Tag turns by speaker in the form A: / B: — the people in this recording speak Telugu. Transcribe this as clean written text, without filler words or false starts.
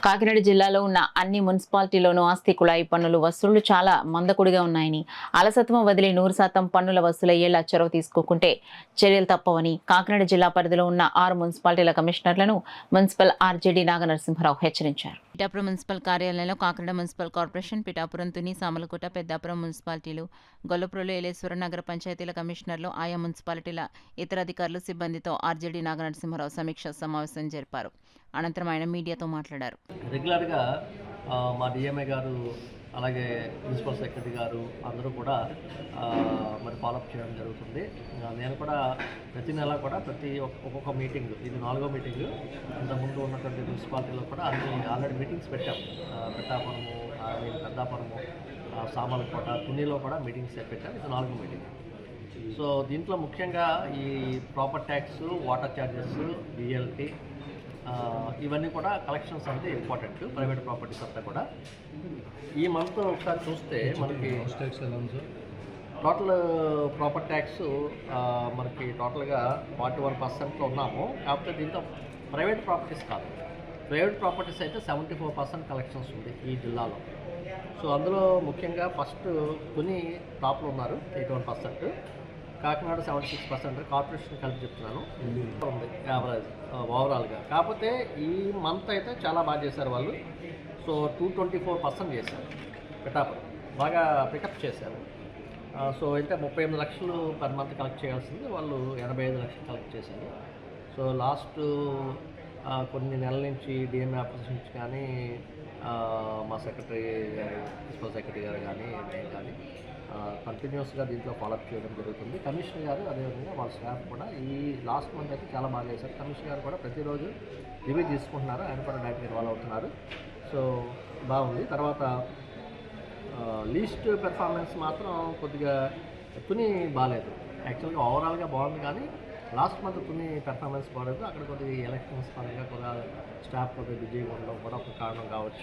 A: కాకినాడ జిల్లాలో ఉన్న అన్ని మున్సిపాలిటీలోనూ ఆస్తి కుళాయి పన్నులు వసూళ్లు చాలా మందకొడిగా ఉన్నాయని, అలసత్వం వదిలి 100% పన్నుల వసూలయ్యేలా చొరవ తీసుకోకుంటే చర్యలు తప్పవని కాకినాడ జిల్లా పరిధిలో ఉన్న 6 మున్సిపాలిటీల కమిషనర్లను మున్సిపల్ ఆర్జేడీ నాగనరసింహారావు హెచ్చరించారు. పిఠాపురం మున్సిపల్ కార్యాలయంలో కాకినాడ మున్సిపల్ కార్పొరేషన్, పిఠాపురం, తుని, సామలకోట, పెద్దాపురం మున్సిపాలిటీలు, గొల్లప్రోలు, ఏలేశ్వరం నగర పంచాయతీల కమిషనర్లు, ఆయా మున్సిపాలిటీల ఇతర అధికారులు, సిబ్బందితో ఆర్జేడీ నాగనరసింహారావు సమీక్ష సమావేశం జరిపారు. అనంతరం ఆయన మీడియాతో మాట్లాడారు.
B: రెగ్యులర్గా మా డిఎంఏ గారు అలాగే ప్రిన్సిపల్ సెక్రటరీ గారు అందరూ కూడా మరి ఫాలోఅప్ చేయడం జరుగుతుంది. నేను కూడా ప్రతి నెల కూడా ఒక్కొక్క మీటింగ్, ఇది 4వ మీటింగ్. ఇంతకుముందు ఉన్నటువంటి మున్సిపాలిటీలో కూడా అన్ని ఆల్రెడీ మీటింగ్స్ పెట్టాం. పిఠాపురము, పెద్దాపురము, సామలకోట, తునిలో కూడా మీటింగ్స్ పెట్టాం. ఇది 4వ మీటింగ్. సో దీంట్లో ముఖ్యంగా ఈ proper tax, water charges, BLT ఇవన్నీ కూడా కలెక్షన్స్ అనేది ఇంపార్టెంట్. ప్రైవేట్ ప్రాపర్టీస్ అంతా కూడా ఈ మంత్ ఒకసారి చూస్తే మనకి టోటల్ ప్రాపర్ ట్యాక్స్ మనకి టోటల్గా 41%లో ఉన్నాము. కాకపోతే దీంతో ప్రైవేట్ ప్రాపర్టీస్ కాదు, ప్రైవేట్ ప్రాపర్టీస్ అయితే 74% కలెక్షన్స్ ఉంది ఈ జిల్లాలో. సో అందులో ముఖ్యంగా ఫస్ట్ తుని టాప్లో ఉన్నారు 81%, కాకినాడ 76%, కార్పొరేషన్ కలిపి చెప్తున్నాను ఉంది యావరేజ్ ఓవరాల్గా. కాకపోతే ఈ మంత్ అయితే చాలా బాగా చేశారు వాళ్ళు. సో 224% చేశారు. పిఠాపురం బాగా పికప్ చేశారు. సో అయితే 38 లక్షలు పర్ మంత్ కలెక్ట్ చేయాల్సింది వాళ్ళు 85 లక్షలు కలెక్ట్ చేశారు. సో లాస్ట్ కొన్ని నెలల నుంచి డిఎంఏ ఆఫీస్ నుంచి కానీ మా సెక్రటరీ గారు, ప్రిన్సిపల్ సెక్రటరీ గారు కానీ నేను కానీ కంటిన్యూస్గా దీంట్లో ఫాలోఅప్ చేయడం జరుగుతుంది. కమిషనర్ గారు అదేవిధంగా వాళ్ళ స్టాఫ్ కూడా ఈ లాస్ట్ మంత్ అయితే చాలా బాగా చేశారు. కమిషనర్ గారు కూడా ప్రతిరోజు రివ్యూ తీసుకుంటున్నారు, ఆయన కూడా డైరెక్ట్గా ఇన్వాల్వ్ అవుతున్నారు. సో బాగుంది. తర్వాత లీస్ట్ పెర్ఫార్మెన్స్ మాత్రం కొద్దిగా తుని బాగాలేదు. యాక్చువల్గా ఓవరాల్గా బాగుంది, కానీ లాస్ట్ మంత్ తుని పెర్ఫార్మెన్స్ బాగాలేదు. అక్కడ కొద్దిగా ఎలక్షన్స్ పరంగా కొద్దిగా స్టాఫ్ కొద్దిగా బిజీగా ఉండడం కూడా ఒక కారణం కావచ్చు.